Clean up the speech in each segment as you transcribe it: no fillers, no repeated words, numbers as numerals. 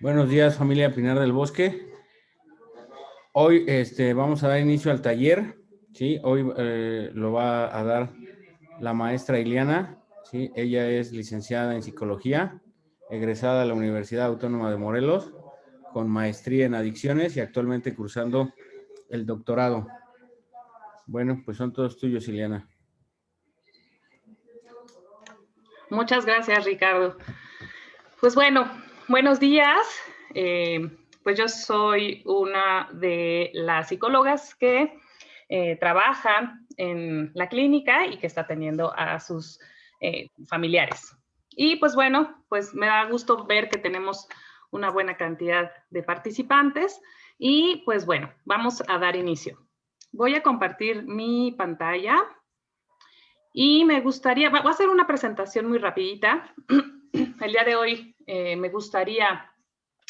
Buenos días, familia Pinar del Bosque. Hoy vamos a dar inicio al taller, ¿sí? Hoy lo va a dar la maestra Iliana, ¿sí? Ella es licenciada en Psicología, egresada de la Universidad Autónoma de Morelos, con maestría en Adicciones y actualmente cursando el doctorado. Bueno, pues son todos tuyos, Iliana. Muchas gracias, Ricardo. Pues bueno, buenos días. Pues yo soy una de las psicólogas que trabaja en la clínica y que está atendiendo a sus familiares. Y pues bueno, pues me da gusto ver que tenemos una buena cantidad de participantes y pues bueno, vamos a dar inicio. Voy a compartir mi pantalla y me gustaría, voy a hacer una presentación muy rapidita. El día de hoy me gustaría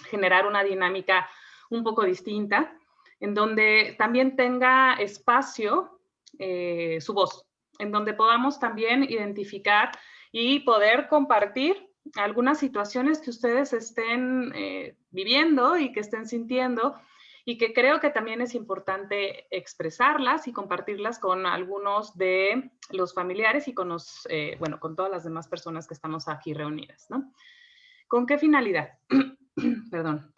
generar una dinámica un poco distinta, en donde también tenga espacio su voz, en donde podamos también identificar y poder compartir algunas situaciones que ustedes estén viviendo y que estén sintiendo y que creo que también es importante expresarlas y compartirlas con algunos de los familiares y con bueno, con todas las demás personas que estamos aquí reunidas, ¿no? ¿Con qué finalidad? Perdón.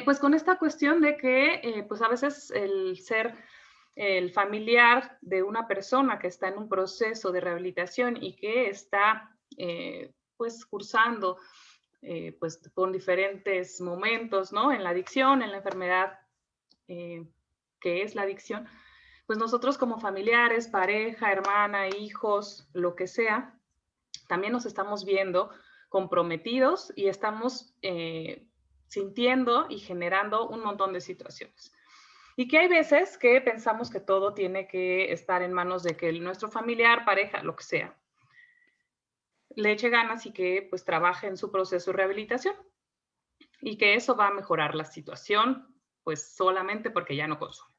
Pues con esta cuestión de que, pues a veces el ser el familiar de una persona que está en un proceso de rehabilitación y que está, pues, cursando, pues, con diferentes momentos, ¿no? En la adicción, en la enfermedad que es la adicción, pues nosotros como familiares, pareja, hermana, hijos, lo que sea, también nos estamos viendo comprometidos y estamos sintiendo y generando un montón de situaciones. Y que hay veces que pensamos que todo tiene que estar en manos de que nuestro familiar, pareja, lo que sea, le eche ganas y que pues trabaje en su proceso de rehabilitación y que eso va a mejorar la situación pues solamente porque ya no consume.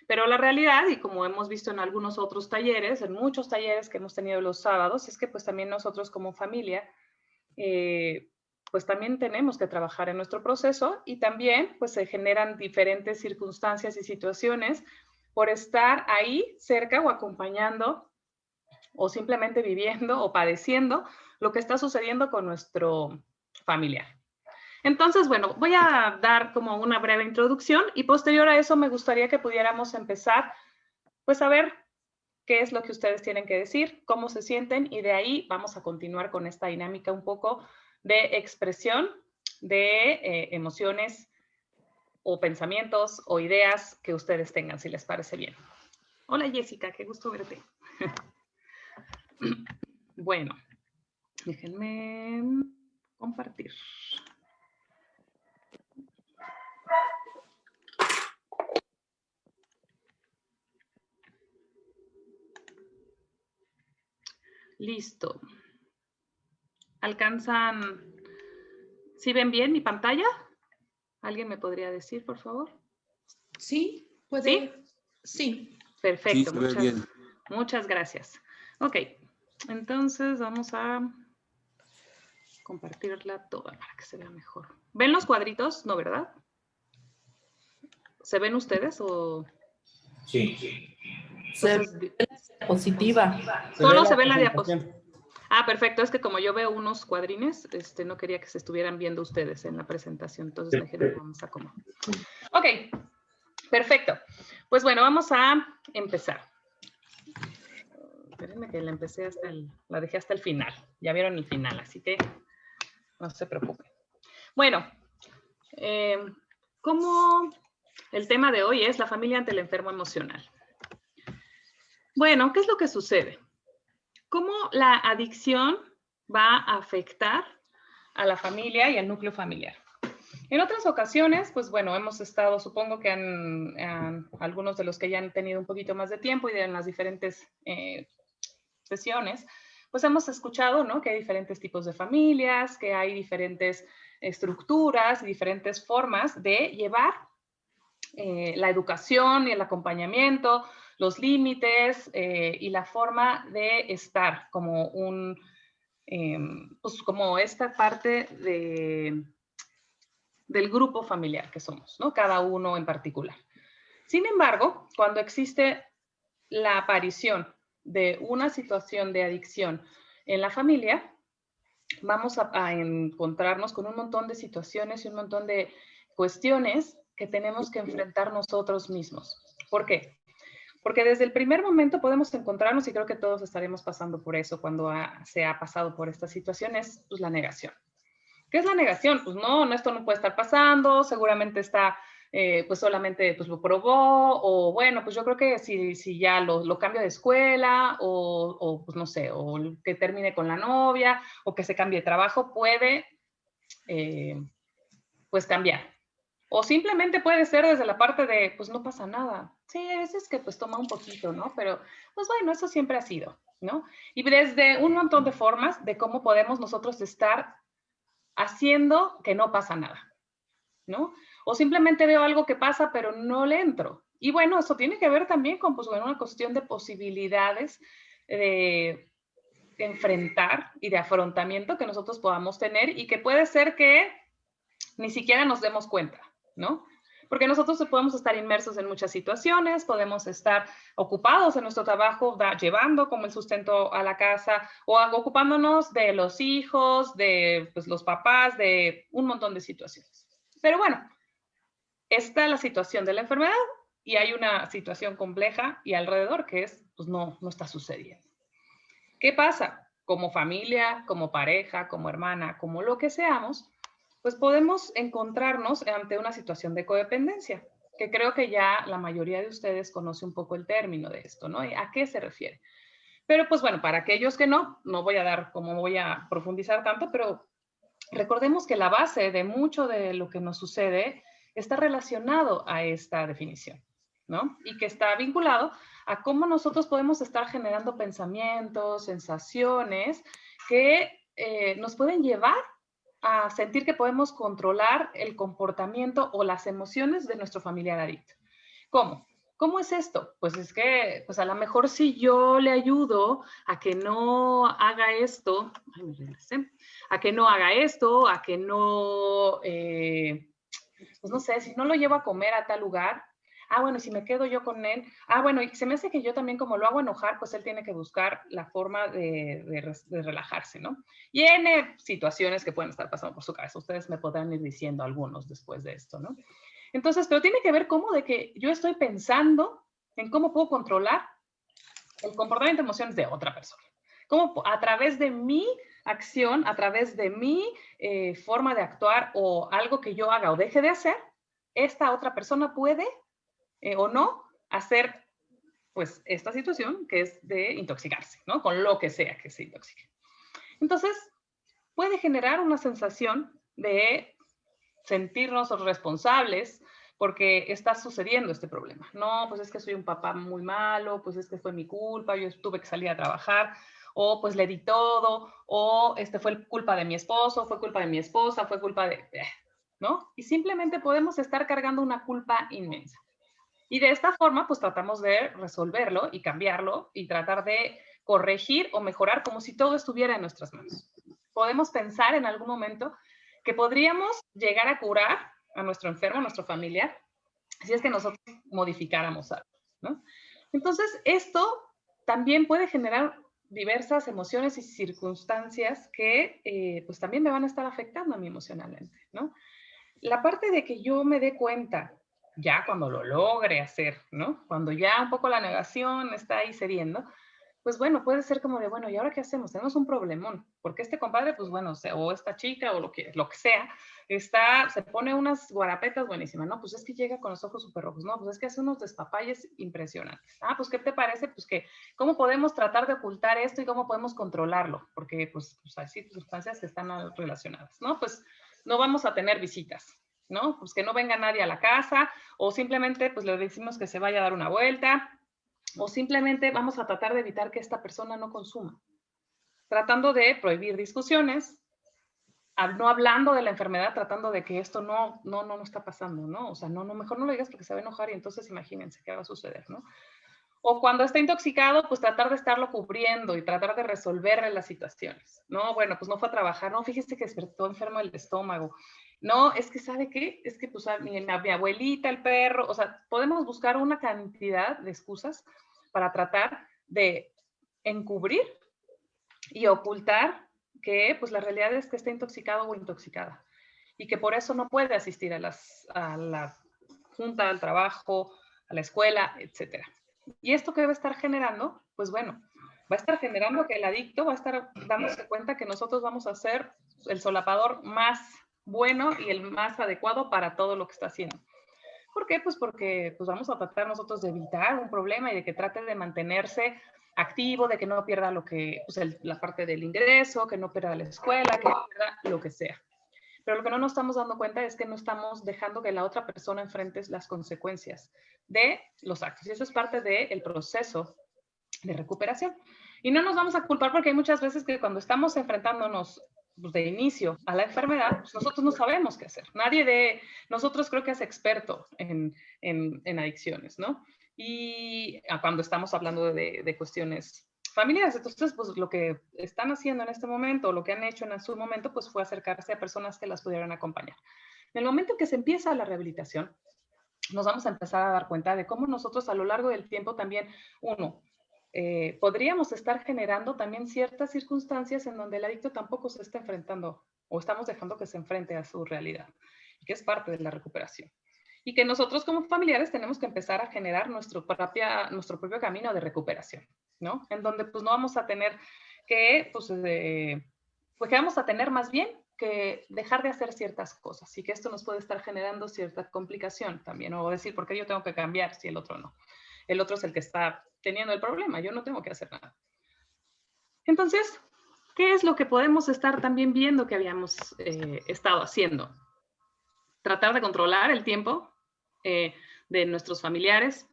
Pero la realidad, y como hemos visto en algunos otros talleres, en muchos talleres que hemos tenido los sábados, es que pues también nosotros como familia pues también tenemos que trabajar en nuestro proceso y también pues se generan diferentes circunstancias y situaciones por estar ahí cerca o acompañando o simplemente viviendo o padeciendo lo que está sucediendo con nuestro familiar. Entonces, bueno, voy a dar como una breve introducción y posterior a eso me gustaría que pudiéramos empezar pues a ver qué es lo que ustedes tienen que decir, cómo se sienten y de ahí vamos a continuar con esta dinámica un poco de expresión de emociones o pensamientos o ideas que ustedes tengan, si les parece bien. Hola Jessica, qué gusto verte. Bueno, déjenme compartir. Listo. ¿Alcanzan? ¿Sí ven bien mi pantalla? ¿Alguien me podría decir, por favor? Sí, puede. ¿Sí? Sí. Perfecto, Sí, muchas gracias. Ok, entonces vamos a compartirla toda para que se vea mejor. ¿Ven los cuadritos? No, ¿verdad? ¿Se ven ustedes o...? Sí. Entonces, Se ve la diapositiva. Solo se ve la diapositiva. Ah, perfecto. Es que como yo veo unos cuadrines, no quería que se estuvieran viendo ustedes en la presentación. Entonces, déjenme, vamos a acomodar. Ok, perfecto. Pues bueno, vamos a empezar. Espérenme que la dejé hasta el final. Ya vieron el final, así que no se preocupen. Bueno, como el tema de hoy es la familia ante el enfermo emocional. Bueno, ¿qué es lo que sucede? ¿Cómo la adicción va a afectar a la familia y al núcleo familiar? En otras ocasiones, pues bueno, hemos estado, supongo que algunos de los que ya han tenido un poquito más de tiempo y en las diferentes sesiones, pues hemos escuchado, ¿no? Que hay diferentes tipos de familias, que hay diferentes estructuras y diferentes formas de llevar la educación y el acompañamiento, los límites y la forma de estar como un pues como esta parte del grupo familiar que somos, ¿no? Cada uno en particular. Sin embargo, cuando existe la aparición de una situación de adicción en la familia, vamos a encontrarnos con un montón de situaciones y un montón de cuestiones que tenemos que enfrentar nosotros mismos. ¿Por qué? Porque desde el primer momento podemos encontrarnos, y creo que todos estaremos pasando por eso cuando se ha pasado por esta situación, es pues, la negación. ¿Qué es la negación? Pues no, esto no puede estar pasando, seguramente está, pues solamente pues, lo probó, o bueno, pues yo creo que si ya lo cambio de escuela, o pues no sé, o que termine con la novia, o que se cambie de trabajo, puede pues cambiar. O simplemente puede ser desde la parte de, pues no pasa nada. Sí, a veces que pues toma un poquito, ¿no? Pero pues bueno, eso siempre ha sido, ¿no? Y desde un montón de formas de cómo podemos nosotros estar haciendo que no pasa nada, ¿no? O simplemente veo algo que pasa, pero no le entro. Y bueno, eso tiene que ver también con, pues bueno, una cuestión de posibilidades de enfrentar y de afrontamiento que nosotros podamos tener y que puede ser que ni siquiera nos demos cuenta, ¿no? Porque nosotros podemos estar inmersos en muchas situaciones, podemos estar ocupados en nuestro trabajo, llevando como el sustento a la casa o ocupándonos de los hijos, de pues, los papás, de un montón de situaciones. Pero bueno, está la situación de la enfermedad y hay una situación compleja y alrededor que es, pues no está sucediendo. ¿Qué pasa? Como familia, como pareja, como hermana, como lo que seamos, pues podemos encontrarnos ante una situación de codependencia, que creo que ya la mayoría de ustedes conoce un poco el término de esto, ¿no? ¿A qué se refiere? Pero pues bueno, para aquellos que no voy a profundizar tanto, pero recordemos que la base de mucho de lo que nos sucede está relacionado a esta definición, ¿no? Y que está vinculado a cómo nosotros podemos estar generando pensamientos, sensaciones que nos pueden llevar a sentir que podemos controlar el comportamiento o las emociones de nuestro familiar adicto. ¿Cómo? ¿Cómo es esto? Pues es que, pues a lo mejor si yo le ayudo a que no haga esto, ay, me regresé, a que no haga esto, a que no, pues no sé, si no lo llevo a comer a tal lugar, bueno, si me quedo yo con él, bueno, y se me hace que yo también como lo hago enojar, pues él tiene que buscar la forma de relajarse, ¿no? Y en situaciones que pueden estar pasando por su cabeza, ustedes me podrán ir diciendo algunos después de esto, ¿no? Entonces, pero tiene que ver cómo de que yo estoy pensando en cómo puedo controlar el comportamiento y emociones de otra persona. Cómo a través de mi acción, a través de mi forma de actuar o algo que yo haga o deje de hacer, esta otra persona puede o no hacer pues esta situación que es de intoxicarse, ¿no? Con lo que sea que se intoxique. Entonces, puede generar una sensación de sentirnos responsables porque está sucediendo este problema. No, pues es que soy un papá muy malo, pues es que fue mi culpa, yo tuve que salir a trabajar, o pues le di todo, o fue culpa de mi esposo, fue culpa de mi esposa, fue culpa de, ¿no? Y simplemente podemos estar cargando una culpa inmensa. Y de esta forma, pues tratamos de resolverlo y cambiarlo y tratar de corregir o mejorar como si todo estuviera en nuestras manos. Podemos pensar en algún momento que podríamos llegar a curar a nuestro enfermo, a nuestro familiar, si es que nosotros modificáramos algo, ¿no? Entonces, esto también puede generar diversas emociones y circunstancias que pues también me van a estar afectando a mí emocionalmente, ¿no? La parte de que yo me dé cuenta, ya cuando lo logre hacer, ¿no? Cuando ya un poco la negación está ahí cediendo, pues bueno, puede ser como de, bueno, ¿y ahora qué hacemos? Tenemos un problemón, porque este compadre, pues bueno, o esta chica o lo que sea, se pone unas guarapetas buenísimas, ¿no? Pues es que llega con los ojos súper rojos, ¿no? Pues es que hace unos despapalles impresionantes. Pues ¿qué te parece? Pues que, ¿cómo podemos tratar de ocultar esto y cómo podemos controlarlo? Porque pues hay circunstancias que están relacionadas, ¿no? Pues no vamos a tener visitas, ¿no? Pues que no venga nadie a la casa o simplemente pues le decimos que se vaya a dar una vuelta o simplemente vamos a tratar de evitar que esta persona no consuma, tratando de prohibir discusiones, no hablando de la enfermedad, tratando de que esto no está pasando, ¿no? O sea, no, mejor no lo digas porque se va a enojar y entonces imagínense qué va a suceder, ¿no? O cuando está intoxicado, pues tratar de estarlo cubriendo y tratar de resolverle las situaciones. No, bueno, pues no fue a trabajar, no, fíjese que despertó enfermo del estómago. No, es que ¿sabe qué? Es que pues mi abuelita, el perro, o sea, podemos buscar una cantidad de excusas para tratar de encubrir y ocultar que pues la realidad es que está intoxicado o intoxicada y que por eso no puede asistir a la junta, al trabajo, a la escuela, etcétera. ¿Y esto qué va a estar generando? Pues bueno, va a estar generando que el adicto va a estar dándose cuenta que nosotros vamos a ser el solapador más bueno y el más adecuado para todo lo que está haciendo. ¿Por qué? Pues porque pues vamos a tratar nosotros de evitar un problema y de que trate de mantenerse activo, de que no pierda lo que, pues la parte del ingreso, que no pierda la escuela, que no pierda lo que sea. Pero lo que no nos estamos dando cuenta es que no estamos dejando que la otra persona enfrente las consecuencias de los actos. Y eso es parte del proceso de recuperación. Y no nos vamos a culpar porque hay muchas veces que cuando estamos enfrentándonos pues, de inicio a la enfermedad, pues nosotros no sabemos qué hacer. Nadie de nosotros creo que es experto en adicciones, ¿no? Y cuando estamos hablando de cuestiones familiares. Entonces, pues lo que están haciendo en este momento, o lo que han hecho en su momento, pues fue acercarse a personas que las pudieran acompañar. En el momento que se empieza la rehabilitación, nos vamos a empezar a dar cuenta de cómo nosotros a lo largo del tiempo también, podríamos estar generando también ciertas circunstancias en donde el adicto tampoco se está enfrentando o estamos dejando que se enfrente a su realidad, y que es parte de la recuperación. Y que nosotros como familiares tenemos que empezar a generar nuestro propio camino de recuperación, ¿no? En donde pues no vamos a tener que, pues que vamos a tener más bien que dejar de hacer ciertas cosas y que esto nos puede estar generando cierta complicación también, o decir, ¿por qué yo tengo que cambiar si el otro no? El otro es el que está teniendo el problema, yo no tengo que hacer nada. Entonces, ¿qué es lo que podemos estar también viendo que habíamos estado haciendo? Tratar de controlar el tiempo de nuestros familiares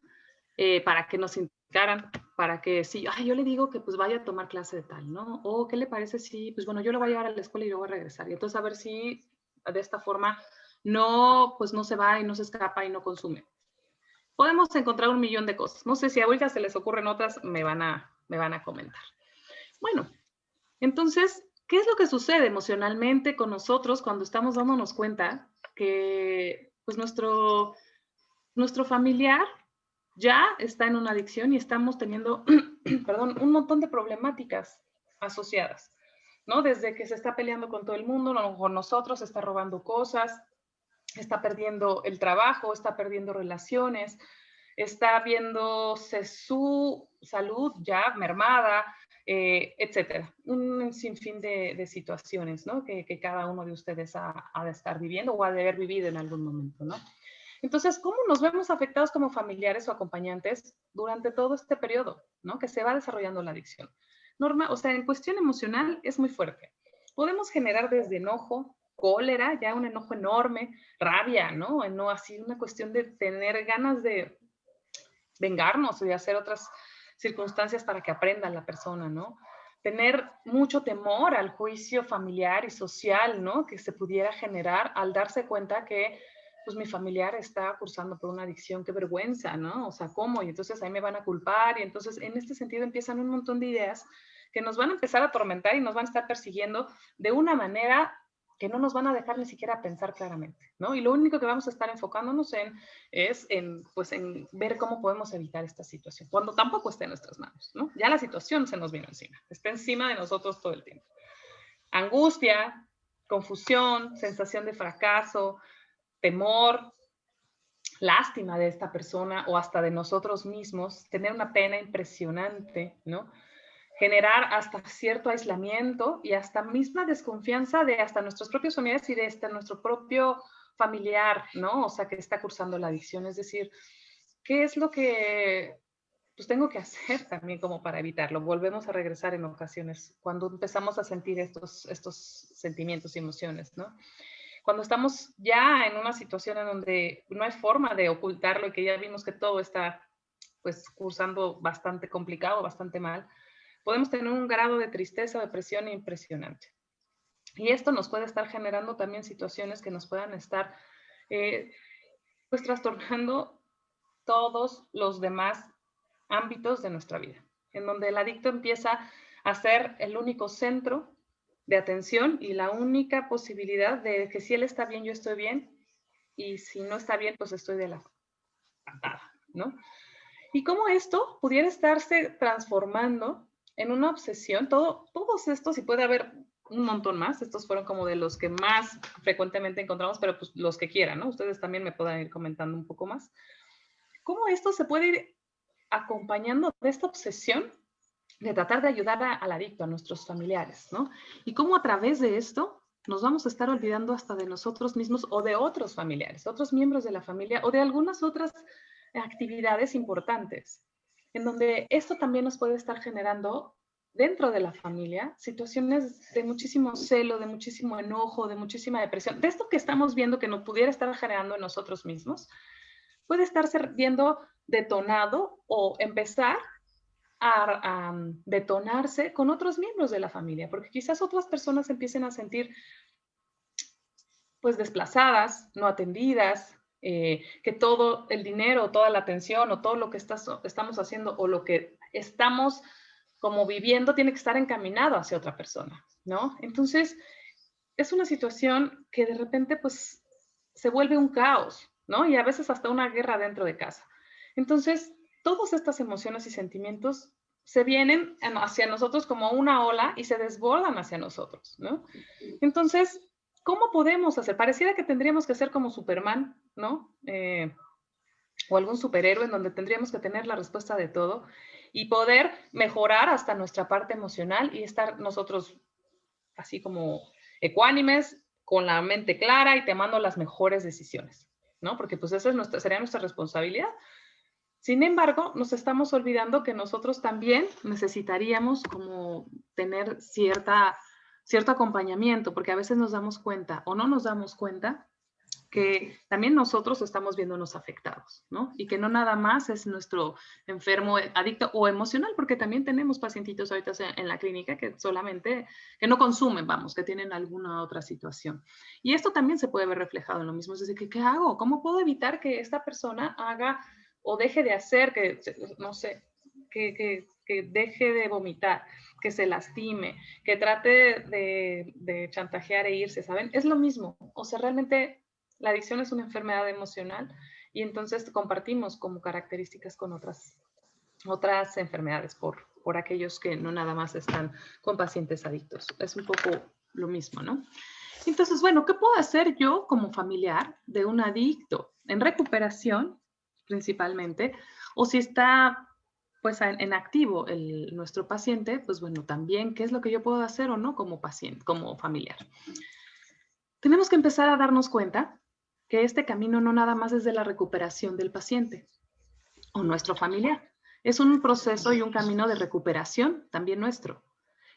para que nos indicaran, para que si yo le digo que pues vaya a tomar clase de tal, ¿no? O ¿qué le parece si, pues bueno, yo lo voy a llevar a la escuela y yo voy a regresar? Y entonces a ver si de esta forma no, pues no se va y no se escapa y no consume. Podemos encontrar un millón de cosas. No sé si ahorita se les ocurren otras, me van a comentar. Bueno, entonces, ¿qué es lo que sucede emocionalmente con nosotros cuando estamos dándonos cuenta que pues nuestro familiar ya está en una adicción y estamos teniendo, perdón, un montón de problemáticas asociadas, ¿no? Desde que se está peleando con todo el mundo, con nosotros, está robando cosas, está perdiendo el trabajo, está perdiendo relaciones, está viéndose su salud ya mermada, etcétera. Un sinfín de situaciones, ¿no? Que cada uno de ustedes ha de estar viviendo o ha de haber vivido en algún momento, ¿no? Entonces, ¿cómo nos vemos afectados como familiares o acompañantes durante todo este periodo, ¿no? Que se va desarrollando la adicción? O sea, en cuestión emocional es muy fuerte. Podemos generar desde enojo, cólera, ya un enojo enorme, rabia, ¿no? No así una cuestión de tener ganas de vengarnos o de hacer otras circunstancias para que aprenda la persona, ¿no? Tener mucho temor al juicio familiar y social, ¿no? Que se pudiera generar al darse cuenta que pues mi familiar está cursando por una adicción, qué vergüenza, ¿no? O sea, ¿cómo? Y entonces ahí me van a culpar y entonces en este sentido empiezan un montón de ideas que nos van a empezar a atormentar y nos van a estar persiguiendo de una manera que no nos van a dejar ni siquiera pensar claramente, ¿no? Y lo único que vamos a estar enfocándonos es en ver cómo podemos evitar esta situación, cuando tampoco está en nuestras manos, ¿no? Ya la situación se nos vino encima, está encima de nosotros todo el tiempo. Angustia, confusión, sensación de fracaso, temor, lástima de esta persona o hasta de nosotros mismos, tener una pena impresionante, ¿no? Generar hasta cierto aislamiento y hasta misma desconfianza de hasta nuestros propios familiares y de hasta nuestro propio familiar, ¿no? O sea, que está cursando la adicción. Es decir, ¿qué es lo que pues tengo que hacer también como para evitarlo? Volvemos a regresar en ocasiones cuando empezamos a sentir estos sentimientos y emociones, ¿no? Cuando estamos ya en una situación en donde no hay forma de ocultarlo y que ya vimos que todo está pues cursando bastante complicado, bastante mal, podemos tener un grado de tristeza o depresión impresionante. Y esto nos puede estar generando también situaciones que nos puedan estar pues trastornando todos los demás ámbitos de nuestra vida, en donde el adicto empieza a ser el único centro de atención y la única posibilidad de que si él está bien, yo estoy bien, y si no está bien, pues estoy de la patada, ¿no? Y cómo esto pudiera estarse transformando en una obsesión, todos estos, y puede haber un montón más, estos fueron como de los que más frecuentemente encontramos, pero pues los que quieran, ¿no? Ustedes también me puedan ir comentando un poco más. ¿Cómo esto se puede ir acompañando de esta obsesión de tratar de ayudar al adicto, a nuestros familiares, ¿no? Y cómo a través de esto nos vamos a estar olvidando hasta de nosotros mismos o de otros familiares, otros miembros de la familia o de algunas otras actividades importantes, en donde esto también nos puede estar generando dentro de la familia situaciones de muchísimo celo, de muchísimo enojo, de muchísima depresión, de esto que estamos viendo que nos pudiera estar generando en nosotros mismos, puede estarse viendo detonado o empezar a detonarse con otros miembros de la familia, porque quizás otras personas empiecen a sentir pues desplazadas, no atendidas, que todo el dinero, toda la atención o todo lo que estamos haciendo o lo que estamos como viviendo tiene que estar encaminado hacia otra persona, ¿no? Entonces, es una situación que de repente pues se vuelve un caos, ¿no? Y a veces hasta una guerra dentro de casa. Entonces, todas estas emociones y sentimientos se vienen hacia nosotros como una ola y se desbordan hacia nosotros, ¿no? Entonces, ¿cómo podemos hacer? Pareciera que tendríamos que ser como Superman, ¿no? O algún superhéroe en donde tendríamos que tener la respuesta de todo y poder mejorar hasta nuestra parte emocional y estar nosotros así como ecuánimes, con la mente clara y tomando las mejores decisiones, ¿no? Porque pues esa es sería nuestra responsabilidad. Sin embargo, nos estamos olvidando que nosotros también necesitaríamos como tener cierto acompañamiento, porque a veces nos damos cuenta o no nos damos cuenta que también nosotros estamos viéndonos afectados, ¿no? Y que no nada más es nuestro enfermo, adicto o emocional, porque también tenemos pacientitos ahorita en la clínica que solamente, que no consumen, vamos, que tienen alguna otra situación. Y esto también se puede ver reflejado en lo mismo, es decir, ¿qué hago? ¿Cómo puedo evitar que esta persona haga o deje de hacer, que no sé, que deje de vomitar, que se lastime, que trate de chantajear e irse, ¿saben? Es lo mismo, o sea, realmente la adicción es una enfermedad emocional y entonces compartimos como características con otras enfermedades por aquellos que no nada más están con pacientes adictos. Es un poco lo mismo, ¿no? Entonces, bueno, ¿qué puedo hacer yo como familiar de un adicto en recuperación, principalmente, o si está pues en activo nuestro paciente, pues bueno, también, ¿qué es lo que yo puedo hacer o no como paciente, como familiar? Tenemos que empezar a darnos cuenta que este camino no nada más es de la recuperación del paciente o nuestro familiar. Es un proceso y un camino de recuperación también nuestro,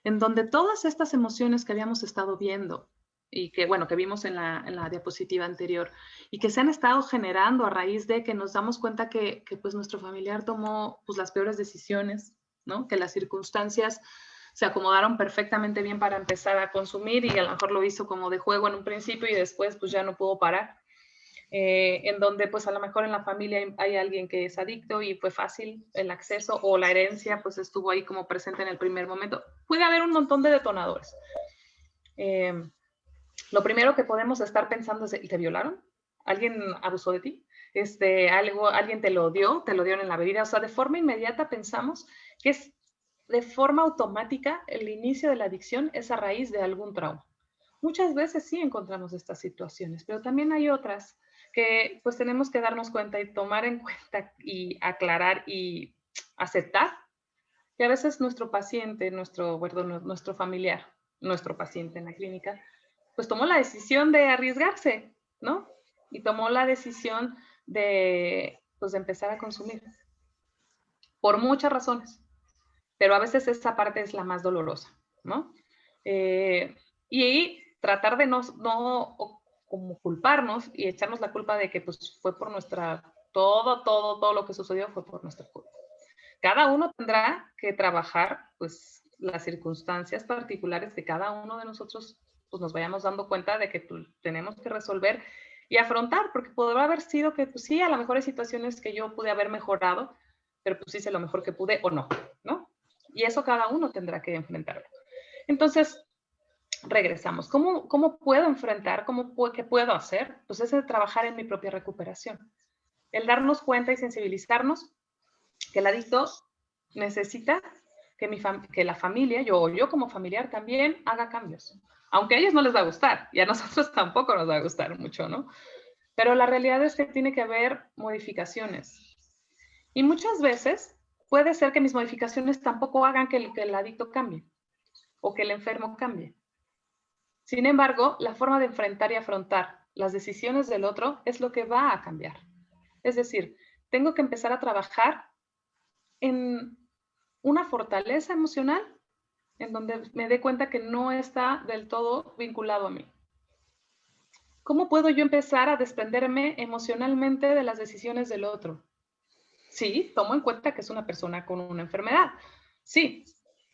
en donde todas estas emociones que habíamos estado viendo y que, bueno, que vimos en la diapositiva anterior y que se han estado generando a raíz de que nos damos cuenta que pues nuestro familiar tomó pues las peores decisiones, ¿no? Que las circunstancias se acomodaron perfectamente bien para empezar a consumir y a lo mejor lo hizo como de juego en un principio y después pues ya no pudo parar. En donde pues a lo mejor en la familia hay alguien que es adicto y fue fácil el acceso o la herencia pues estuvo ahí como presente en el primer momento. Puede haber un montón de detonadores. Lo primero que podemos estar pensando es, ¿te violaron? ¿Alguien abusó de ti? ¿Alguien te lo dieron en la bebida? O sea, de forma inmediata pensamos que es de forma automática el inicio de la adicción es a raíz de algún trauma. Muchas veces sí encontramos estas situaciones, pero también hay otras que pues tenemos que darnos cuenta y tomar en cuenta y aclarar y aceptar que a veces nuestro paciente, nuestro familiar, nuestro paciente en la clínica, pues tomó la decisión de arriesgarse, ¿no? Y tomó la decisión de, pues, de empezar a consumir por muchas razones, pero a veces esa parte es la más dolorosa, ¿no? Y tratar de no como culparnos y echarnos la culpa de que pues fue por todo lo que sucedió fue por nuestra culpa. Cada uno tendrá que trabajar pues las circunstancias particulares de cada uno de nosotros, pues nos vayamos dando cuenta de que pues, tenemos que resolver y afrontar, porque podrá haber sido que pues sí, a lo mejor hay situaciones que yo pude haber mejorado, pero pues hice lo mejor que pude o no, ¿no? Y eso cada uno tendrá que enfrentarlo. Entonces, regresamos. ¿Cómo puedo enfrentar? ¿Qué puedo hacer? Pues es el trabajar en mi propia recuperación. El darnos cuenta y sensibilizarnos que el adicto necesita que la familia, yo como familiar también haga cambios. Aunque a ellos no les va a gustar y a nosotros tampoco nos va a gustar mucho, ¿no? Pero la realidad es que tiene que haber modificaciones. Y muchas veces puede ser que mis modificaciones tampoco hagan que el adicto cambie o que el enfermo cambie. Sin embargo, la forma de enfrentar y afrontar las decisiones del otro es lo que va a cambiar. Es decir, tengo que empezar a trabajar en una fortaleza emocional en donde me dé cuenta que no está del todo vinculado a mí. ¿Cómo puedo yo empezar a desprenderme emocionalmente de las decisiones del otro? Sí, tomo en cuenta que es una persona con una enfermedad. Sí,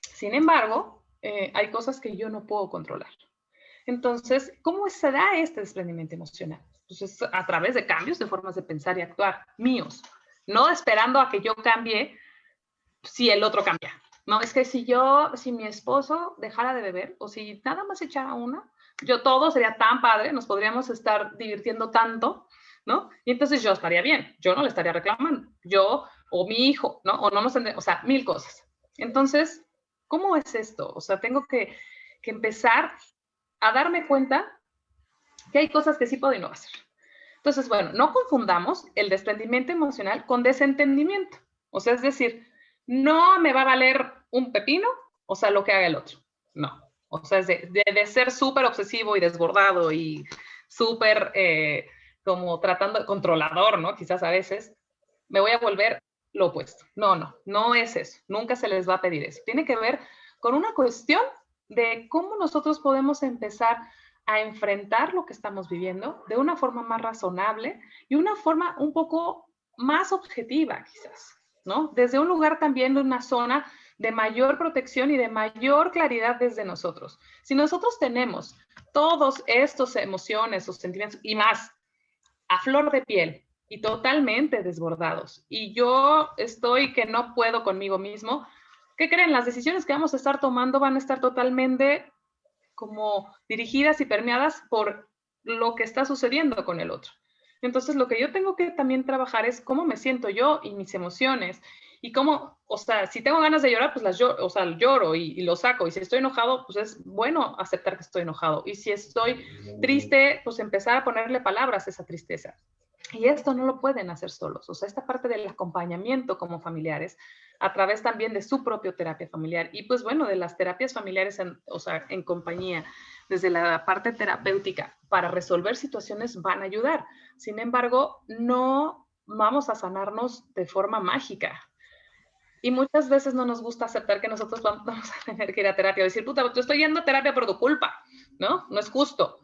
sin embargo, hay cosas que yo no puedo controlar. Entonces, ¿cómo se da este desprendimiento emocional? Pues es a través de cambios de formas de pensar y actuar míos, no esperando a que yo cambie si el otro cambia. No, es que si mi esposo dejara de beber o si nada más echara una, todo sería tan padre, nos podríamos estar divirtiendo tanto, ¿no? Y entonces yo estaría bien, yo no le estaría reclamando, yo o mi hijo, ¿no? O no nos tendría, o sea, mil cosas. Entonces, ¿cómo es esto? O sea, tengo que empezar a darme cuenta que hay cosas que sí puedo y no hacer. Entonces, bueno, no confundamos el desprendimiento emocional con desentendimiento. O sea, es decir, no me va a valer un pepino, o sea, lo que haga el otro. No. O sea, es de ser súper obsesivo y desbordado y súper como tratando de controlador, ¿no? Quizás a veces me voy a volver lo opuesto. No es eso. Nunca se les va a pedir eso. Tiene que ver con una cuestión de cómo nosotros podemos empezar a enfrentar lo que estamos viviendo de una forma más razonable y una forma un poco más objetiva, quizás, ¿no? Desde un lugar también de una zona de mayor protección y de mayor claridad desde nosotros. Si nosotros tenemos todos estos emociones o sentimientos y más a flor de piel y totalmente desbordados, y yo estoy que no puedo conmigo mismo, ¿qué creen? Las decisiones que vamos a estar tomando van a estar totalmente como dirigidas y permeadas por lo que está sucediendo con el otro. Entonces, lo que yo tengo que también trabajar es cómo me siento yo y mis emociones. Y cómo, o sea, si tengo ganas de llorar, pues lloro y lo saco. Y si estoy enojado, pues es bueno aceptar que estoy enojado. Y si estoy triste, pues empezar a ponerle palabras a esa tristeza. Y esto no lo pueden hacer solos. O sea, esta parte del acompañamiento como familiares, a través también de su propia terapia familiar y pues bueno, de las terapias familiares en compañía, desde la parte terapéutica para resolver situaciones van a ayudar. Sin embargo, no vamos a sanarnos de forma mágica. Y muchas veces no nos gusta aceptar que nosotros vamos a tener que ir a terapia o decir, puta, yo estoy yendo a terapia por tu culpa, ¿no? No es justo.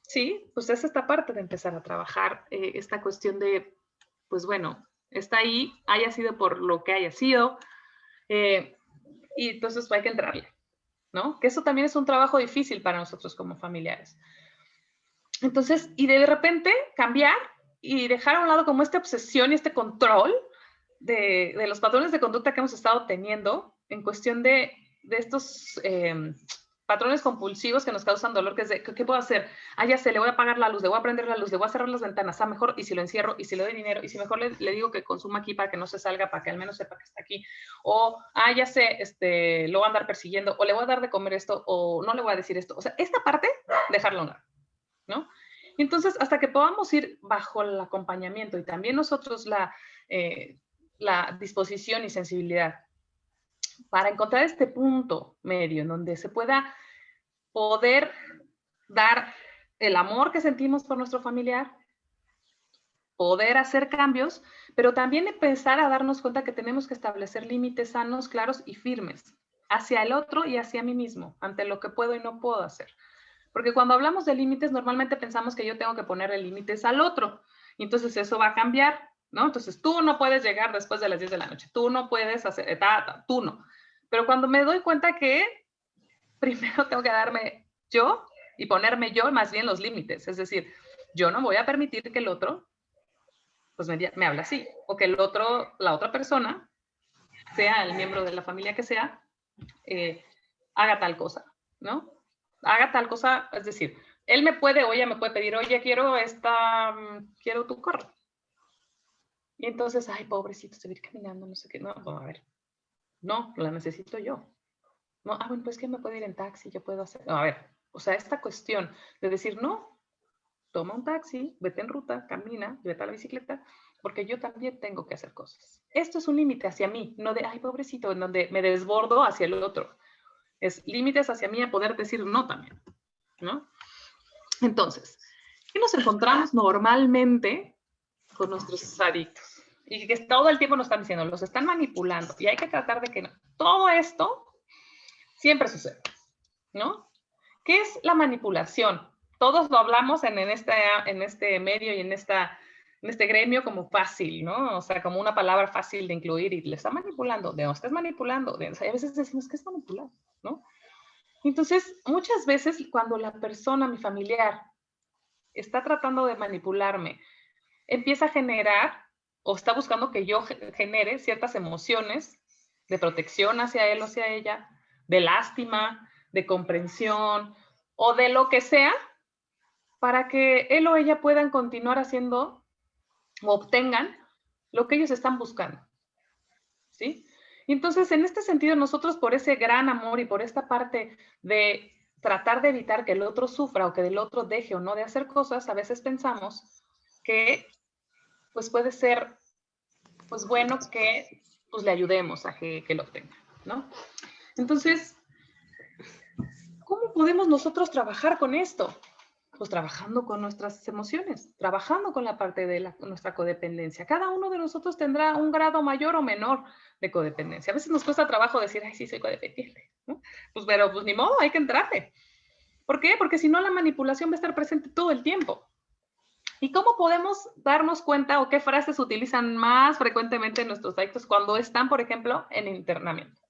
Sí, pues es esta parte de empezar a trabajar, esta cuestión de, pues bueno, está ahí, haya sido por lo que haya sido, y entonces hay que entrarle, ¿no? Que eso también es un trabajo difícil para nosotros como familiares. Entonces, y de repente cambiar y dejar a un lado como esta obsesión y este control de los patrones de conducta que hemos estado teniendo en cuestión de estos patrones compulsivos que nos causan dolor, que es de, ¿qué puedo hacer? Ya sé, le voy a apagar la luz, le voy a prender la luz, le voy a cerrar las ventanas, mejor, y si lo encierro, y si le doy dinero, y si mejor le digo que consuma aquí para que no se salga, para que al menos sepa que está aquí, o, ya sé, lo voy a andar persiguiendo, o le voy a dar de comer esto, o no le voy a decir esto. O sea, esta parte, dejarla a un lado, ¿no? Entonces, hasta que podamos ir bajo el acompañamiento y también nosotros la disposición y sensibilidad para encontrar este punto medio en donde se pueda poder dar el amor que sentimos por nuestro familiar, poder hacer cambios, pero también empezar a darnos cuenta que tenemos que establecer límites sanos, claros y firmes hacia el otro y hacia mí mismo, ante lo que puedo y no puedo hacer. Porque cuando hablamos de límites, normalmente pensamos que yo tengo que ponerle límites al otro, y entonces eso va a cambiar, ¿no? Entonces tú no puedes llegar después de las 10 de la noche, tú no puedes hacer, tú no. Pero cuando me doy cuenta que primero tengo que darme yo y ponerme yo más bien los límites, es decir, yo no voy a permitir que el otro pues me hable así, o que la otra persona sea el miembro de la familia que sea, haga tal cosa, ¿no? Haga tal cosa, es decir, él me puede o ella me puede pedir, oye, quiero tu carro. Y entonces, ay, pobrecito, se va a ir caminando, no sé qué. No, a ver, no, la necesito yo. No, bueno, pues que me puedo ir en taxi, yo puedo hacer. No, a ver, o sea, esta cuestión de decir, no, toma un taxi, vete en ruta, camina, vete a la bicicleta, porque yo también tengo que hacer cosas. Esto es un límite hacia mí, no de, ay, pobrecito, en donde me desbordo hacia el otro. Es límites hacia mí a poder decir no también, ¿no? Entonces, ¿qué nos encontramos normalmente con nuestros adictos? Y que todo el tiempo nos están diciendo, los están manipulando, y hay que tratar de que no. Todo esto siempre sucede, ¿no? ¿Qué es la manipulación? Todos lo hablamos en este medio y en este gremio como fácil, ¿no? O sea, como una palabra fácil de incluir y le está manipulando, de no estás manipulando, o sea, a veces decimos que es manipular, ¿no? Entonces, muchas veces cuando la persona, mi familiar, está tratando de manipularme, empieza a generar o está buscando que yo genere ciertas emociones de protección hacia él o hacia ella, de lástima, de comprensión o de lo que sea, para que él o ella puedan continuar haciendo o obtengan lo que ellos están buscando. ¿Sí? Y entonces, en este sentido, nosotros por ese gran amor y por esta parte de tratar de evitar que el otro sufra o que el otro deje o no de hacer cosas, a veces pensamos que pues puede ser pues bueno que pues le ayudemos a que lo obtenga, ¿no? Entonces, ¿cómo podemos nosotros trabajar con esto? Pues trabajando con nuestras emociones, trabajando con la parte de nuestra codependencia. Cada uno de nosotros tendrá un grado mayor o menor de codependencia. A veces nos cuesta trabajo decir, ay, sí, soy codependiente, ¿no? Pues, pero pues ni modo, hay que entrarle. ¿Por qué? Porque si no, la manipulación va a estar presente todo el tiempo. ¿Y cómo podemos darnos cuenta o qué frases utilizan más frecuentemente en nuestros adictos cuando están, por ejemplo, en internamiento?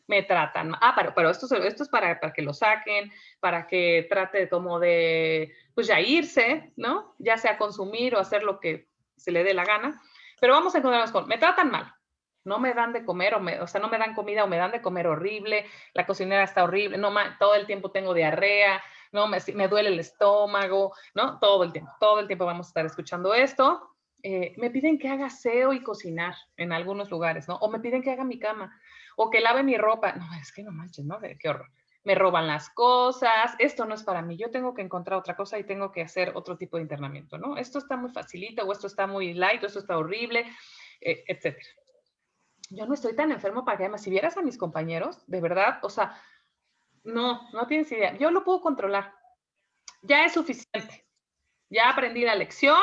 Me tratan, pero esto es para que lo saquen, para que trate como de, pues ya irse, ¿no? Ya sea consumir o hacer lo que se le dé la gana. Pero vamos a encontrarnos con, me tratan mal, no me dan de comer, o sea, no me dan comida o me dan de comer horrible, la cocinera está horrible, no, todo el tiempo tengo diarrea, no, me duele el estómago, ¿no? Todo el tiempo vamos a estar escuchando esto. Me piden que haga aseo y cocinar en algunos lugares, ¿no? O me piden que haga mi cama, o que lave mi ropa. No, es que no manches, ¿no? Qué horror. Me roban las cosas, esto no es para mí, yo tengo que encontrar otra cosa y tengo que hacer otro tipo de internamiento, ¿no? Esto está muy facilito, o esto está muy light, o esto está horrible, etcétera. Yo no estoy tan enfermo para que además, si vieras a mis compañeros, de verdad, o sea, no tienes idea, yo lo puedo controlar, ya es suficiente, ya aprendí la lección,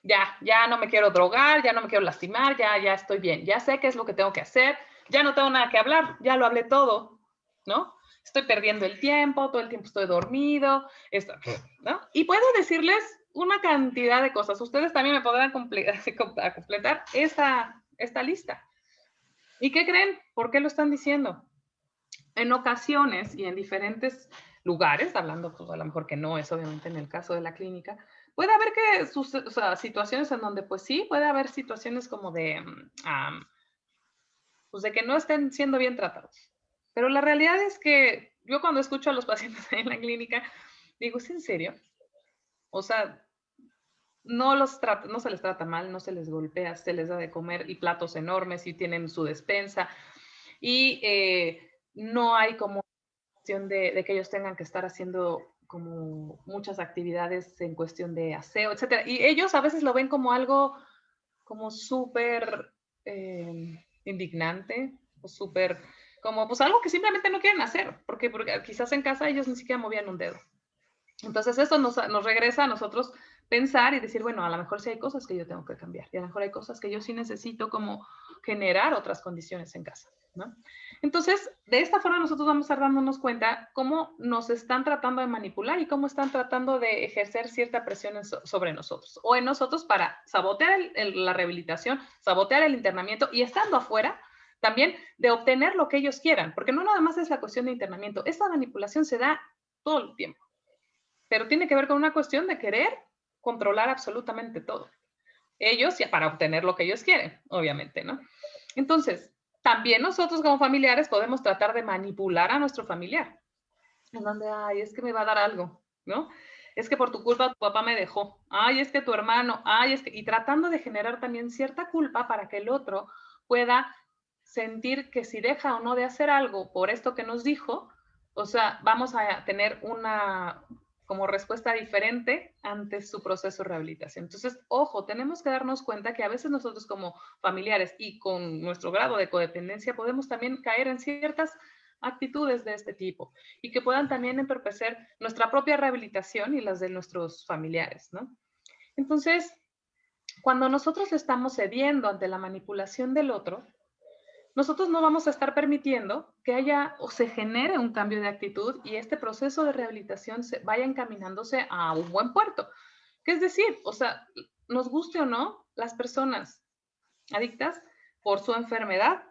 ya no me quiero drogar, ya no me quiero lastimar, ya estoy bien, ya sé qué es lo que tengo que hacer, ya no tengo nada que hablar, ya lo hablé todo, ¿no? Estoy perdiendo el tiempo, todo el tiempo estoy dormido, ¿no? Y puedo decirles una cantidad de cosas. Ustedes también me podrán completar esta lista. ¿Y qué creen? ¿Por qué lo están diciendo? En ocasiones y en diferentes lugares, hablando pues a lo mejor que no es obviamente en el caso de la clínica, puede haber situaciones en donde pues sí, puede haber situaciones como de, pues de que no estén siendo bien tratados. Pero la realidad es que yo cuando escucho a los pacientes en la clínica, digo, ¿es en serio? O sea, no se les trata mal, no se les golpea, se les da de comer y platos enormes y tienen su despensa y no hay como de que ellos tengan que estar haciendo como muchas actividades en cuestión de aseo, etcétera. Y ellos a veces lo ven como algo como súper indignante o súper como pues algo que simplemente no quieren hacer, porque quizás en casa ellos ni siquiera movían un dedo. Entonces eso nos regresa a nosotros pensar y decir, bueno, a lo mejor sí hay cosas que yo tengo que cambiar y a lo mejor hay cosas que yo sí necesito como generar otras condiciones en casa, ¿no? Entonces, de esta forma nosotros vamos a dándonos cuenta cómo nos están tratando de manipular y cómo están tratando de ejercer cierta presión sobre nosotros o en nosotros para sabotear la rehabilitación, sabotear el internamiento y estando afuera, también de obtener lo que ellos quieran, porque no nada más es la cuestión de internamiento, esta manipulación se da todo el tiempo, pero tiene que ver con una cuestión de querer controlar absolutamente todo. Ellos, ya para obtener lo que ellos quieren, obviamente, ¿no? Entonces, también nosotros como familiares podemos tratar de manipular a nuestro familiar. En donde, ay, es que me va a dar algo, ¿no? Es que por tu culpa tu papá me dejó. Ay, es que tu hermano, ay, es que... Y tratando de generar también cierta culpa para que el otro pueda sentir que si deja o no de hacer algo por esto que nos dijo, o sea, vamos a tener una como respuesta diferente ante su proceso de rehabilitación. Entonces, ojo, tenemos que darnos cuenta que a veces nosotros como familiares y con nuestro grado de codependencia podemos también caer en ciertas actitudes de este tipo y que puedan también entorpecer nuestra propia rehabilitación y las de nuestros familiares, ¿no? Entonces, cuando nosotros estamos cediendo ante la manipulación del otro, nosotros no vamos a estar permitiendo que haya o se genere un cambio de actitud y este proceso de rehabilitación se vaya encaminándose a un buen puerto. ¿Qué es decir? O sea, nos guste o no, las personas adictas por su enfermedad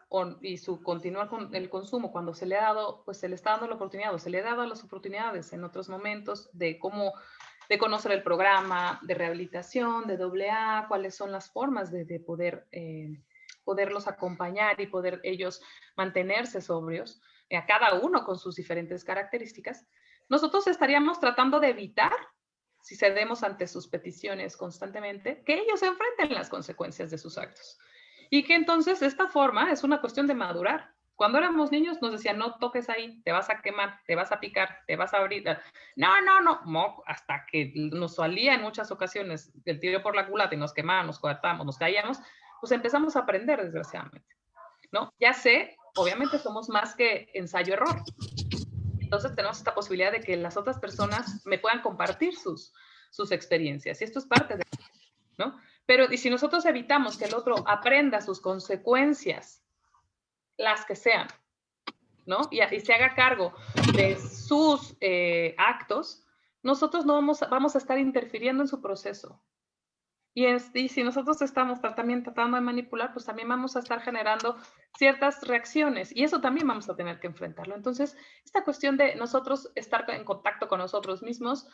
y su continuar con el consumo cuando se le ha dado, pues se le está dando la oportunidad o se le ha dado las oportunidades en otros momentos de cómo, de conocer el programa de rehabilitación, de AA, cuáles son las formas de poder poderlos acompañar y poder ellos mantenerse sobrios, a cada uno con sus diferentes características, nosotros estaríamos tratando de evitar, si cedemos ante sus peticiones constantemente, que ellos enfrenten las consecuencias de sus actos. Y que entonces de esta forma es una cuestión de madurar. Cuando éramos niños nos decían, no toques ahí, te vas a quemar, te vas a picar, te vas a abrir. No, hasta que nos salía en muchas ocasiones el tiro por la culata y nos quemábamos, nos cortábamos, nos caíamos, pues empezamos a aprender, desgraciadamente, ¿no? Ya sé, obviamente somos más que ensayo-error. Entonces tenemos esta posibilidad de que las otras personas me puedan compartir sus experiencias. Y esto es parte de, ¿no? Pero y si nosotros evitamos que el otro aprenda sus consecuencias, las que sean, ¿no? Y se haga cargo de sus actos, nosotros no vamos a estar interfiriendo en su proceso. Y si nosotros estamos también tratando de manipular, pues también vamos a estar generando ciertas reacciones y eso también vamos a tener que enfrentarlo. Entonces, esta cuestión de nosotros estar en contacto con nosotros mismos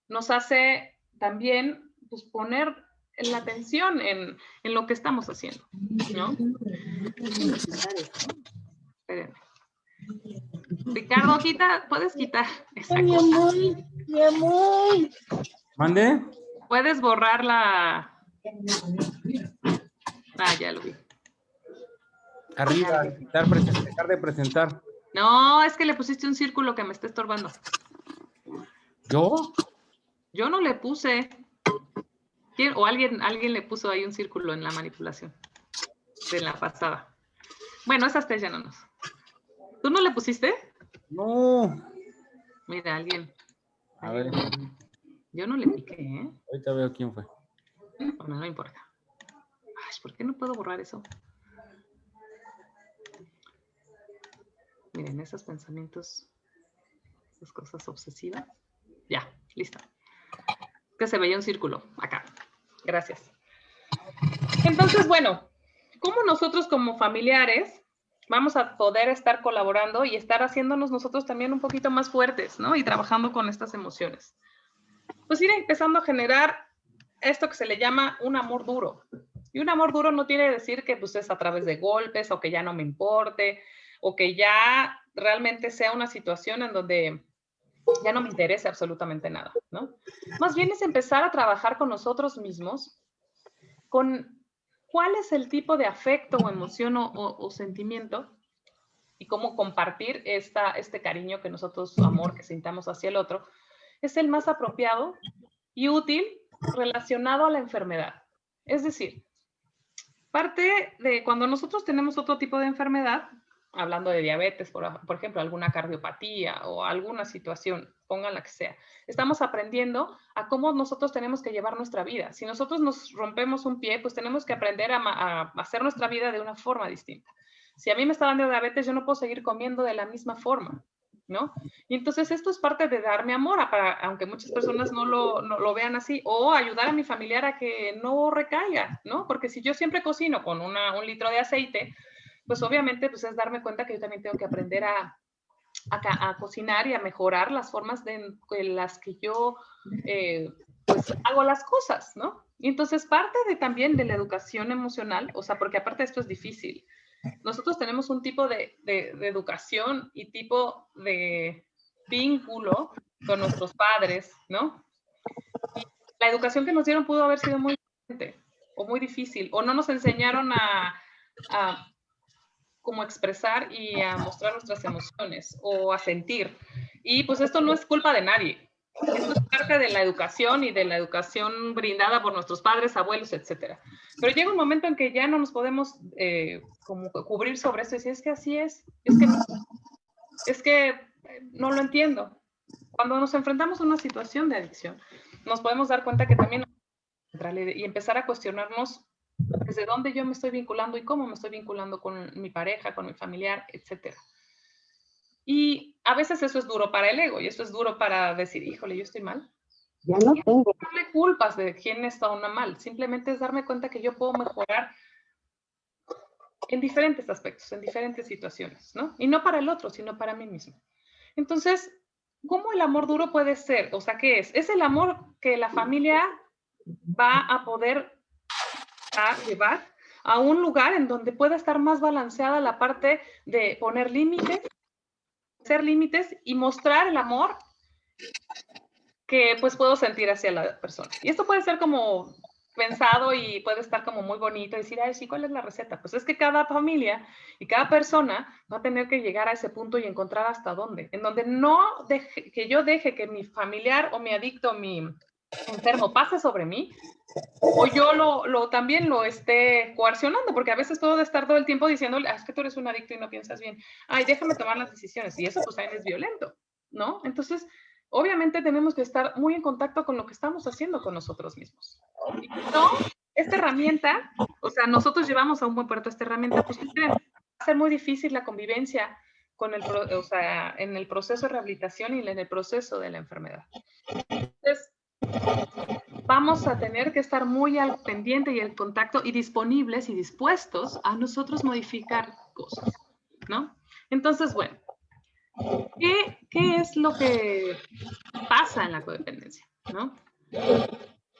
nos hace también pues, poner la atención en lo que estamos haciendo, ¿no? Espérenme. Ricardo, puedes quitar esa cosa. Mi amor. ¿Mande? Puedes borrar la... Ah, ya lo vi. Arriba, dejar de presentar. No, es que le pusiste un círculo que me está estorbando. ¿Yo? Yo no le puse. ¿Quién? O alguien le puso ahí un círculo en la manipulación de la pasada. Bueno, esas tres ya no nos. ¿Tú no le pusiste? No. Mira, alguien. A ver. Yo no le piqué, ¿eh? Ahorita veo quién fue. Bueno, no importa. Ay, ¿por qué no puedo borrar eso? Miren, esos pensamientos, esas cosas obsesivas. Ya, listo. Que se veía un círculo acá. Gracias. Entonces, bueno, ¿cómo nosotros como familiares vamos a poder estar colaborando y estar haciéndonos nosotros también un poquito más fuertes, ¿no? Y trabajando con estas emociones. Pues ir empezando a generar esto que se le llama un amor duro. Y un amor duro no tiene que decir que pues, es a través de golpes o que ya no me importe o que ya realmente sea una situación en donde ya no me interese absolutamente nada, ¿no? Más bien es empezar a trabajar con nosotros mismos, con cuál es el tipo de afecto o emoción o sentimiento y cómo compartir este cariño que nosotros, amor que sintamos hacia el otro, es el más apropiado y útil relacionado a la enfermedad. Es decir, parte de cuando nosotros tenemos otro tipo de enfermedad, hablando de diabetes, por ejemplo, alguna cardiopatía o alguna situación, pongan la que sea, estamos aprendiendo a cómo nosotros tenemos que llevar nuestra vida. Si nosotros nos rompemos un pie, pues tenemos que aprender a hacer nuestra vida de una forma distinta. Si a mí me está dando diabetes, yo no puedo seguir comiendo de la misma forma, ¿no? Y entonces esto es parte de darme amor, aunque muchas personas no lo vean así, o ayudar a mi familiar a que no recaiga, ¿no? Porque si yo siempre cocino con un litro de aceite, pues obviamente pues es darme cuenta que yo también tengo que aprender a cocinar y a mejorar las formas en las que yo pues hago las cosas, ¿no? Y entonces parte también de la educación emocional, o sea, porque aparte esto es difícil, nosotros tenemos un tipo de educación y tipo de vínculo con nuestros padres, ¿no? Y la educación que nos dieron pudo haber sido muy diferente o muy difícil, o no nos enseñaron a cómo expresar y a mostrar nuestras emociones o a sentir. Y pues esto no es culpa de nadie. Esto es parte de la educación y de la educación brindada por nuestros padres, abuelos, etcétera. Pero llega un momento en que ya no nos podemos como cubrir sobre esto y decir, es que así es que no lo entiendo. Cuando nos enfrentamos a una situación de adicción, nos podemos dar cuenta que también y empezar a cuestionarnos desde dónde yo me estoy vinculando y cómo me estoy vinculando con mi pareja, con mi familiar, etcétera. Y a veces eso es duro para el ego y eso es duro para decir, híjole, yo estoy mal. Ya no tengo. No me culpas de quién está o no mal, simplemente es darme cuenta que yo puedo mejorar en diferentes aspectos, en diferentes situaciones, ¿no? Y no para el otro, sino para mí mismo. Entonces, ¿cómo el amor duro puede ser? O sea, ¿qué es? Es el amor que la familia va a poder llevar a un lugar en donde pueda estar más balanceada la parte de poner límites, hacer límites y mostrar el amor que pues puedo sentir hacia la persona. Y esto puede ser como pensado y puede estar como muy bonito y decir, ay, sí, ¿cuál es la receta? Pues es que cada familia y cada persona va a tener que llegar a ese punto y encontrar hasta dónde, en donde no deje, que yo deje que mi familiar o mi adicto, mi enfermo pase sobre mí, o yo también lo esté coercionando, porque a veces puedo estar todo el tiempo diciéndole, es que tú eres un adicto y no piensas bien, ay, déjame tomar las decisiones, y eso pues también es violento, ¿no? Entonces, obviamente tenemos que estar muy en contacto con lo que estamos haciendo con nosotros mismos. Y no, esta herramienta, o sea, nosotros llevamos a un buen puerto esta herramienta, pues va a ser muy difícil la convivencia con o sea, en el proceso de rehabilitación y en el proceso de la enfermedad. Entonces, vamos a tener que estar muy al pendiente y al contacto y disponibles y dispuestos a nosotros modificar cosas, ¿no? Entonces, bueno, ¿qué es lo que pasa en la codependencia, ¿no?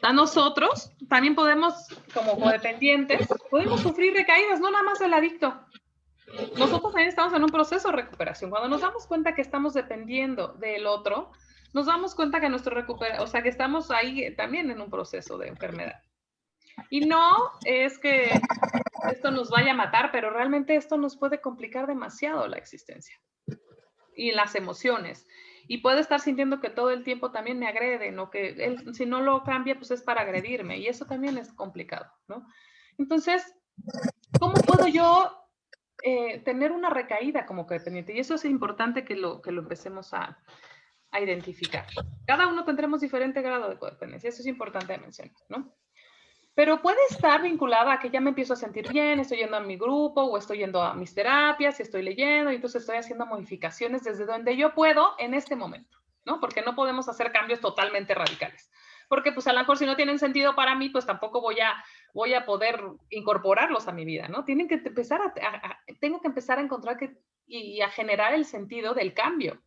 A nosotros también podemos, como codependientes, podemos sufrir recaídas, no nada más el adicto. Nosotros también estamos en un proceso de recuperación. Cuando nos damos cuenta que estamos dependiendo del otro, nos damos cuenta que o sea, que estamos ahí también en un proceso de enfermedad. Y no es que esto nos vaya a matar, pero realmente esto nos puede complicar demasiado la existencia y las emociones. Y puede estar sintiendo que todo el tiempo también me agreden o que él, si no lo cambia, pues es para agredirme. Y eso también es complicado, ¿no? Entonces, ¿cómo puedo yo tener una recaída como codependiente? Y eso es importante que lo empecemos a identificar. Cada uno tendremos diferente grado de codependencia, eso es importante de mencionar, ¿no? Pero puede estar vinculada a que ya me empiezo a sentir bien, estoy yendo a mi grupo o estoy yendo a mis terapias y estoy leyendo y entonces estoy haciendo modificaciones desde donde yo puedo en este momento, ¿no? Porque no podemos hacer cambios totalmente radicales. Porque pues a lo mejor si no tienen sentido para mí, pues tampoco voy a poder incorporarlos a mi vida, ¿no? Tengo que empezar a encontrar y a generar el sentido del cambio,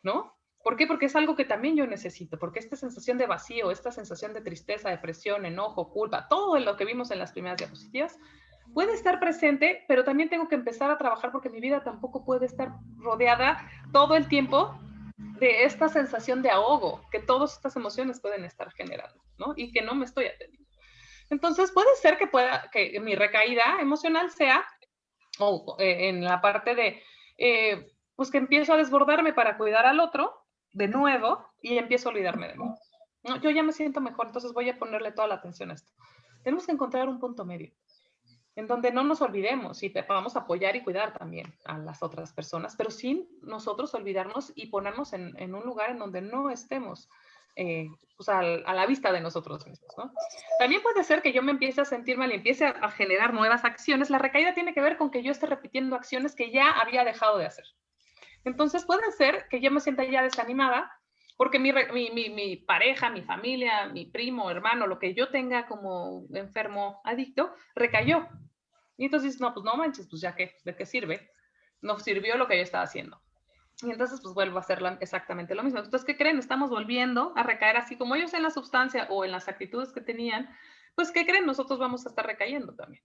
¿no? ¿Por qué? Porque es algo que también yo necesito, porque esta sensación de vacío, esta sensación de tristeza, depresión, enojo, culpa, todo lo que vimos en las primeras diapositivas, puede estar presente, pero también tengo que empezar a trabajar porque mi vida tampoco puede estar rodeada todo el tiempo de esta sensación de ahogo que todas estas emociones pueden estar generando, ¿no? Y que no me estoy atendiendo. Entonces, puede ser que mi recaída emocional sea en la parte de, pues que empiezo a desbordarme para cuidar al otro, de nuevo, y empiezo a olvidarme de mí. No, yo ya me siento mejor, entonces voy a ponerle toda la atención a esto. Tenemos que encontrar un punto medio, en donde no nos olvidemos y vamos a apoyar y cuidar también a las otras personas, pero sin nosotros olvidarnos y ponernos en un lugar en donde no estemos pues a la vista de nosotros mismos, ¿no? También puede ser que yo me empiece a sentir mal y empiece a generar nuevas acciones. La recaída tiene que ver con que yo esté repitiendo acciones que ya había dejado de hacer. Entonces puede ser que yo me sienta ya desanimada porque mi pareja, mi familia, mi primo, hermano, lo que yo tenga como enfermo adicto, recayó. Y entonces, no, pues no manches, pues ya qué, ¿de qué sirve? No sirvió lo que yo estaba haciendo. Y entonces, pues vuelvo a hacer exactamente lo mismo. Entonces, ¿qué creen? Estamos volviendo a recaer así como ellos en la sustancia o en las actitudes que tenían, pues, ¿qué creen? Nosotros vamos a estar recayendo también.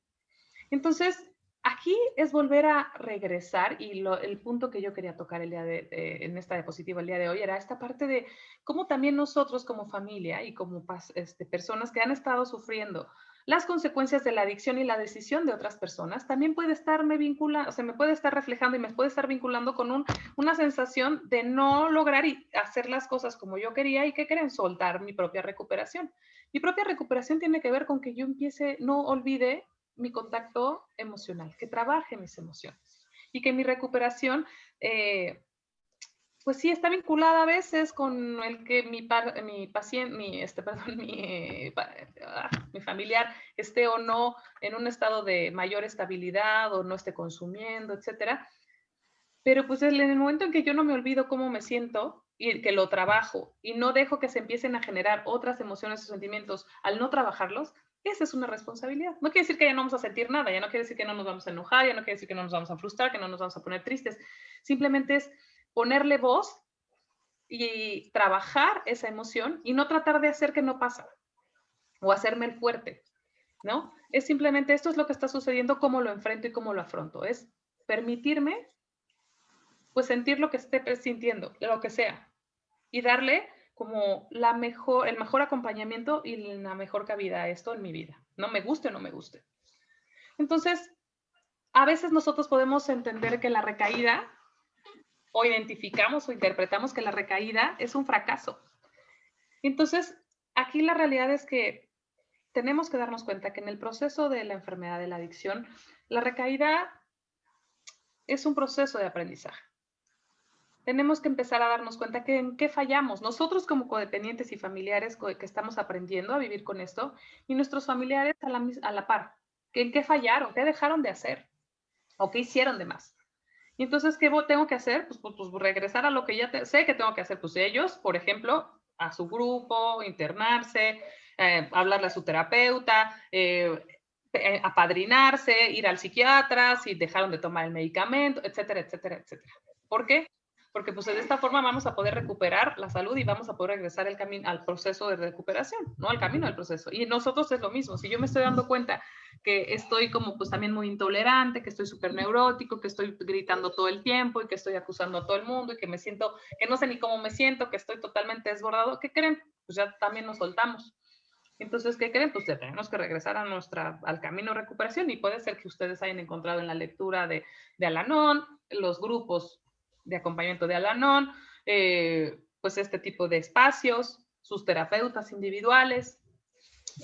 Entonces, aquí es volver a regresar y el punto que yo quería tocar en esta diapositiva el día de hoy era esta parte de cómo también nosotros como familia y como personas que han estado sufriendo las consecuencias de la adicción y la decisión de otras personas, también puede estarme vinculando, o sea, me puede estar reflejando y me puede estar vinculando con una sensación de no lograr y hacer las cosas como yo quería y que quieren soltar mi propia recuperación. Mi propia recuperación tiene que ver con que yo no olvide mi contacto emocional, que trabaje mis emociones y que mi recuperación, pues sí, está vinculada a veces con el que mi paciente, mi familiar esté o no en un estado de mayor estabilidad o no esté consumiendo, etcétera. Pero pues en el momento en que yo no me olvido cómo me siento y que lo trabajo y no dejo que se empiecen a generar otras emociones o sentimientos al no trabajarlos, esa es una responsabilidad. No quiere decir que ya no vamos a sentir nada, ya no quiere decir que no nos vamos a enojar, ya no quiere decir que no nos vamos a frustrar, que no nos vamos a poner tristes. Simplemente es ponerle voz y trabajar esa emoción y no tratar de hacer que no pasa o hacerme el fuerte, ¿no? Es simplemente esto es lo que está sucediendo, cómo lo enfrento y cómo lo afronto. Es permitirme pues sentir lo que esté sintiendo, lo que sea, y darle como el mejor acompañamiento y la mejor cabida a esto en mi vida, no me guste o no me guste. Entonces, a veces nosotros podemos entender que la recaída, o identificamos o interpretamos que la recaída es un fracaso. Entonces, aquí la realidad es que tenemos que darnos cuenta que en el proceso de la enfermedad de la adicción, la recaída es un proceso de aprendizaje. Tenemos que empezar a darnos cuenta que en qué fallamos. Nosotros como codependientes y familiares que estamos aprendiendo a vivir con esto y nuestros familiares a la par. ¿En qué fallaron? ¿Qué dejaron de hacer? ¿O qué hicieron de más? Y entonces, ¿qué tengo que hacer? Pues regresar a lo que ya sé que tengo que hacer. Pues ellos, por ejemplo, a su grupo, internarse, hablarle a su terapeuta, apadrinarse, ir al psiquiatra, si dejaron de tomar el medicamento, etcétera, etcétera, etcétera. ¿Por qué? Porque pues de esta forma vamos a poder recuperar la salud y vamos a poder regresar al proceso de recuperación, ¿no? Al camino del proceso. Y nosotros es lo mismo. Si yo me estoy dando cuenta que estoy como pues también muy intolerante, que estoy súper neurótico, que estoy gritando todo el tiempo y que estoy acusando a todo el mundo y que me siento, que no sé ni cómo me siento, que estoy totalmente desbordado, ¿qué creen? Pues ya también nos soltamos. Entonces, ¿qué creen? Pues tenemos que regresar al camino de recuperación y puede ser que ustedes hayan encontrado en la lectura de Al-Anon, los grupos de acompañamiento de Al-Anon, pues este tipo de espacios, sus terapeutas individuales,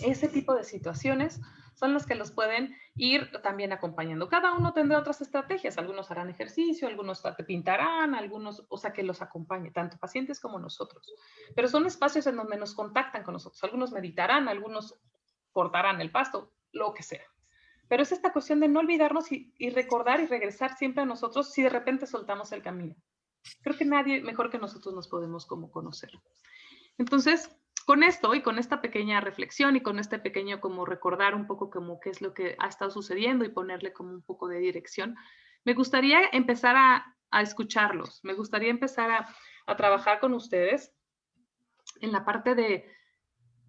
ese tipo de situaciones son las que los pueden ir también acompañando. Cada uno tendrá otras estrategias, algunos harán ejercicio, algunos te pintarán, algunos, o sea, que los acompañe, tanto pacientes como nosotros. Pero son espacios en donde nos contactan con nosotros. Algunos meditarán, algunos cortarán el pasto, lo que sea. Pero es esta cuestión de no olvidarnos y recordar y regresar siempre a nosotros si de repente soltamos el camino. Creo que nadie mejor que nosotros nos podemos como conocer. Entonces, con esto y con esta pequeña reflexión y con este pequeño como recordar un poco como qué es lo que ha estado sucediendo y ponerle como un poco de dirección, me gustaría empezar a escucharlos, me gustaría empezar a trabajar con ustedes en la parte de,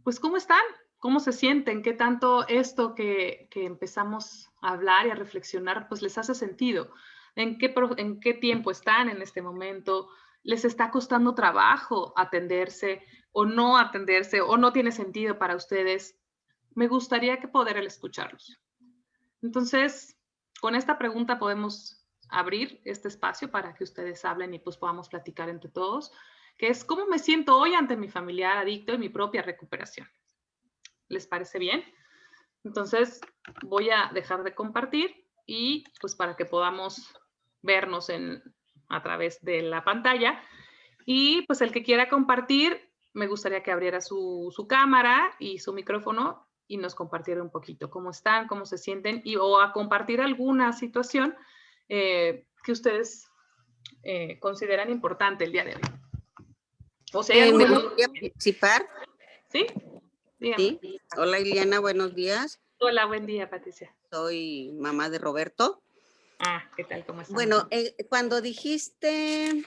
pues, ¿cómo están? ¿Cómo se sienten? ¿Qué tanto esto que empezamos a hablar y a reflexionar, pues les hace sentido? ¿En qué tiempo están en este momento? ¿Les está costando trabajo atenderse o no tiene sentido para ustedes? Me gustaría que poder escucharlos. Entonces, con esta pregunta podemos abrir este espacio para que ustedes hablen y pues podamos platicar entre todos, que es ¿cómo me siento hoy ante mi familiar adicto y mi propia recuperación? ¿Les parece bien? Entonces, voy a dejar de compartir y pues para que podamos vernos a través de la pantalla. Y pues el que quiera compartir, me gustaría que abriera su cámara y su micrófono y nos compartiera un poquito cómo están, cómo se sienten o a compartir alguna situación que ustedes consideran importante el día de hoy. O sea, ¿Me gustaría participar? ¿Sí? Dígame. Sí. Hola, Ileana, buenos días. Hola, buen día, Patricia. Soy mamá de Roberto. Ah, ¿qué tal? ¿Cómo estás? Bueno, cuando dijiste